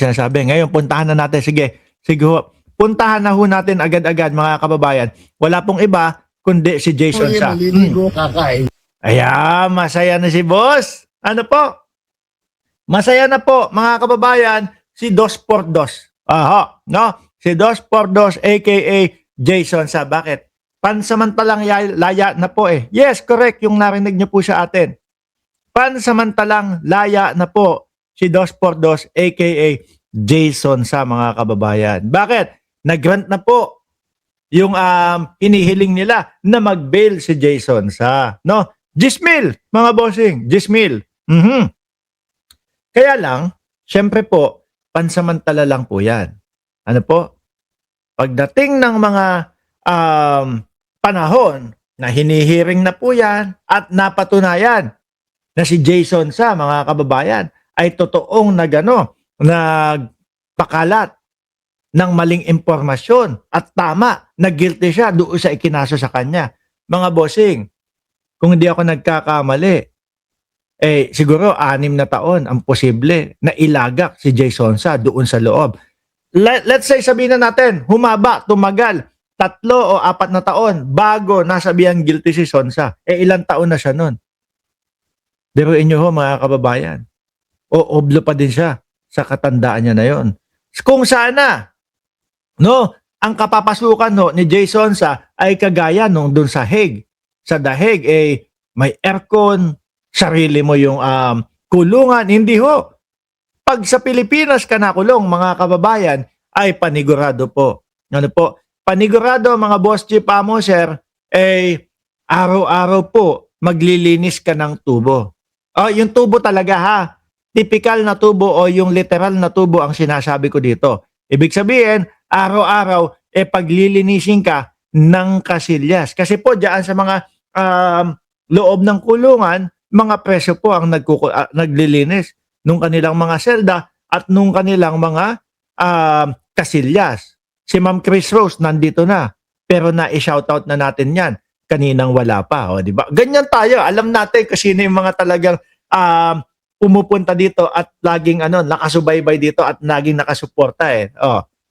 sinasabi. Ngayon, puntahan na natin. Sige ho. Puntahan na ho natin agad-agad mga kababayan. Wala pong iba kundi si Jason sa. Maliligo, kakain. Ayan, masaya na si boss. Ano po? Masaya na po mga kababayan si Dos por Dos. Aha, no? Si Dos por Dos aka Jason sa. Bakit? Pansamantalang laya na po eh. Yes, correct. Yung narinig niyo po sa atin. Pansamantalang laya na po si Dos por Dos aka Jason sa mga kababayan. Bakit? Nag-grant na po yung hinihiling nila na mag-bail si Jason sa, no? Gismil, mga bossing, Gismil. Kaya lang, syempre po, pansamantala lang po yan. Ano po? Pagdating ng mga panahon na hinihiring na po yan at napatunayan na si Jason sa mga kababayan ay totoong nagpakalat ng maling impormasyon at tama na guilty siya doon sa ikinaso sa kanya. Mga bossing, kung hindi ako nagkakamali, siguro 6 na taon ang posible na ilagak si Jason sa doon sa loob. Let's say sabihin na natin, humaba, tumagal, 3 o 4 na taon bago nasabihan guilty si Sonsa. Ilang taon na siya nun? Biruin nyo ho mga kababayan. O oblo pa din siya sa katandaan niya na yon. Kung sana, no, ang kapapasukan no, ni Jason sa ay kagaya nung dun sa Hague. Sa The Hague, may aircon, sarili mo yung kulungan. Hindi ho. Pag sa Pilipinas ka nakulong, mga kababayan, ay panigurado po. Ano po? Panigurado, mga boss chief sir, araw-araw po maglilinis ka ng tubo. Yung tubo talaga ha. Typical na tubo o yung literal na tubo ang sinasabi ko dito. Ibig sabihin, araw-araw, paglilinisin ka ng kasilyas. Kasi po, diyan sa mga loob ng kulungan, mga preso po ang naglilinis nung kanilang mga selda at nung kanilang mga kasilyas. Si Ma'am Chris Rose nandito na, pero na-shoutout na natin yan. Kaninang wala pa, di ba? Ganyan tayo, alam natin kung sino yung mga talagang pumupunta dito at laging nakasubaybay dito at laging nakasuporta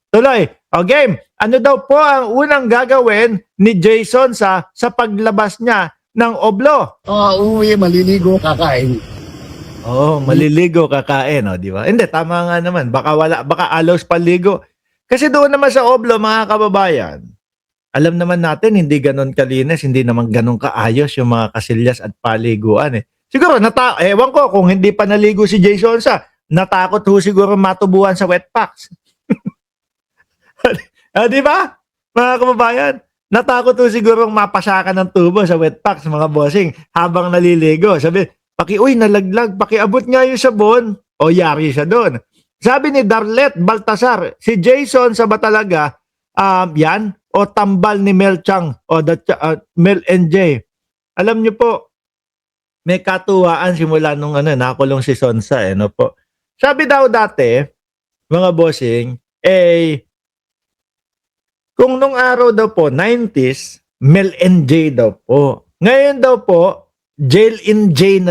Tuloy. Game. Ano daw po ang unang gagawin ni Jason sa paglabas niya ng oblo? Uwi, maliligo, kakain. Maliligo, kakain, di ba? Hindi, tama nga naman. Baka alos paligo. Kasi doon naman sa oblo, mga kababayan, alam naman natin, hindi ganon kalinis, hindi naman ganon kaayos yung mga kasilyas at paliguan Siguro, ewan ko, kung hindi pa naligo si Jason sa, natakot ho siguro matubuhan sa wet packs. Di ba? Mga kababayan, natakot ho siguro mapasakan ng tubo sa wet packs, mga bossing, habang naliligo. Sabi, nalaglag, pakiabot nga yung sabon. Yari siya doon. Sabi ni Darlet Baltasar, si Jason sa ba talaga, yan, o tambal ni Mel Chang, o Mel NJ. Alam niyo po, may katuwaan simula nung nakulong si Sonsa, no po. Sabi daw dati, mga bossing, kung nung araw daw po, 90s, Mel NJ daw po. Ngayon daw po, J in jail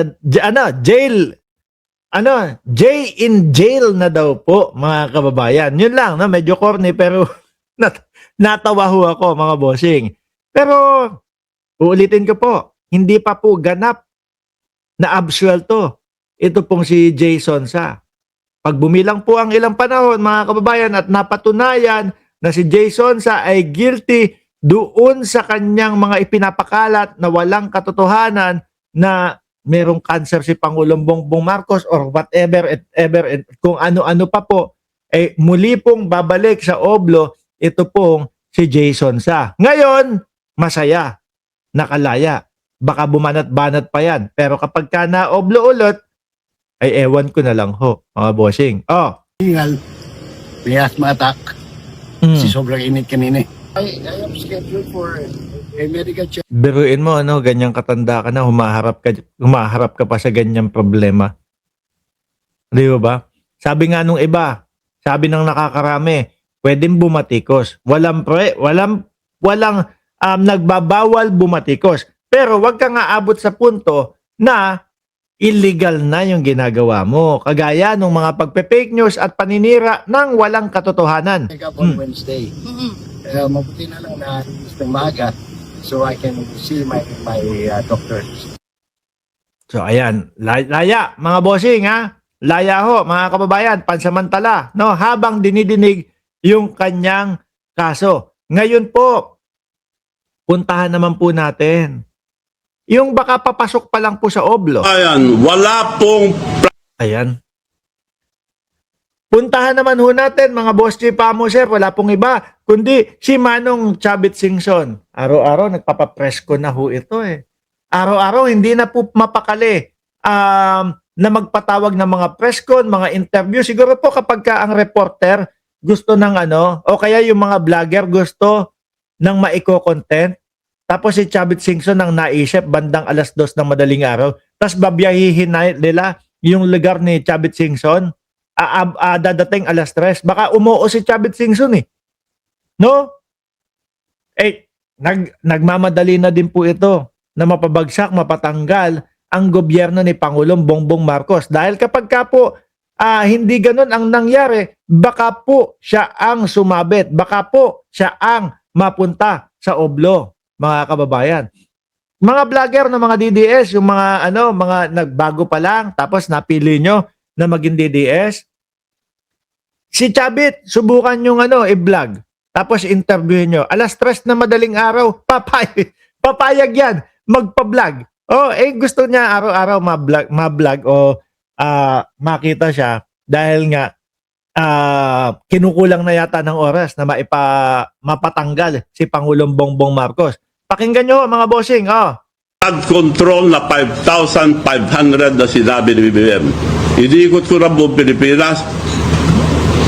na daw po, mga kababayan. Yun lang, medyo corny, pero natawa ho ako, mga bossing. Pero, uulitin ko po, hindi pa po ganap na absuelto ito pong si Jason sa. Pag bumilang po ang ilang panahon, mga kababayan, at napatunayan na si Jason sa ay guilty doon sa kanyang mga ipinapakalat na walang katotohanan na merong cancer si Pangulong Bongbong Marcos or whatever and kung ano-ano pa po, muli pong babalik sa oblo ito pong si Jason sa. Ngayon, masaya, nakalaya. Baka bumanat-banat pa yan. Pero kapag ka na-oblo ulot, ay ewan ko na lang ho, mga bossing. Tingal, plasma attack. Si sobrang init kanina. I am scheduled for a medical check. Biruin mo, ganyang katanda ka na, humaharap ka pa sa ganyang problema. Di ba? Sabi nga nung iba, sabi ng nakakarami, pwedeng bumatikos. Walang nagbabawal bumatikos. Pero wag ka nga abot sa punto na illegal na yung ginagawa mo. Kagaya ng mga pagpe-fake news at paninira ng walang katotohanan. Pick up on Wednesday. Mabuti na lang na gusto maaga so I can see my doctor. So ayan, laya mga bossing ha. Laya ho mga kababayan, pansamantala no habang dinidinig yung kanyang kaso. Ngayon po, puntahan naman po natin yung baka papasok pa lang po sa oblo. Ayan, wala pong Ayan. Puntahan naman ho natin mga boss G Pamuser, wala pong iba kundi si Manong Chavit Singson. Araw-araw nagpapapresko na ho ito eh. Araw-araw hindi na po mapakali na magpatawag ng mga press con, mga interview. Siguro po kapag ka ang reporter gusto ng o kaya yung mga vlogger gusto ng maiko-content. Tapos si Chavit Singson ang naisip bandang 2:00 ng madaling araw. Tapos babiyahihin nila yung lugar ni Chavit Singson. Dadating 3:00. Baka umuo si Chavit Singson eh. No? Nagmamadali na din po ito na mapabagsak, mapatanggal ang gobyerno ni Pangulong Bongbong Marcos. Dahil kapag ka po hindi ganun ang nangyari, baka po siya ang sumabit. Baka po siya ang mapunta sa oblo. Mga kababayan. Mga vlogger ng mga DDS, yung mga nagbago pa lang, tapos napili nyo na maging DDS. Si Chavit, subukan yung i-vlog. Tapos interviewin nyo. 3:00 na madaling araw, papayag yan, magpa-vlog. Gusto niya araw-araw ma-vlog o makita siya dahil nga kinukulang na yata ng oras na mapatanggal si Pangulong Bongbong Marcos. Pakinggan nyo mga bossing. flood control na 5,500 na sinabi ni BBM. Iniikot ko na buong Pilipinas.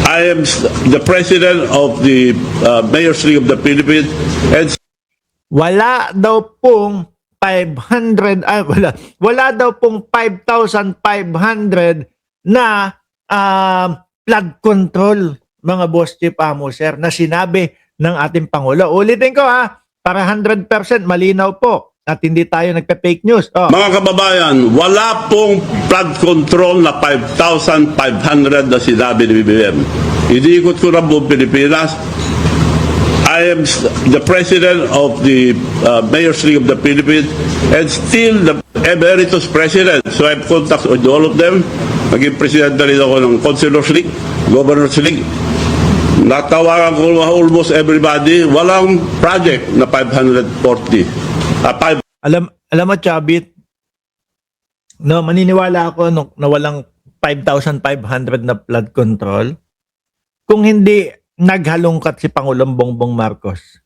I am the president of the Mayor's League of the Philippines and Wala daw pong 500 wala daw pong 5,500 na flood control mga boss Chief Amuser na sinabi ng ating Pangulo. Ulitin ko para 100% malinaw po at hindi tayo nagpe-fake news. mga kababayan, wala pong flood control na 5,500 na sinabi ni BBM. Iniikot ko na buong Pilipinas. I am the president of the Mayor's League of the Philippines and still the emeritus president. So I have contacts with all of them. Naging president na rin ako ng Councilors League, Governors League. Natawagan ko almost everybody. Walang project na 540. Alam mo Chavit, no, maniniwala ako na walang 5,500 na flood control kung hindi naghalongkat si Pangulong Bongbong Marcos.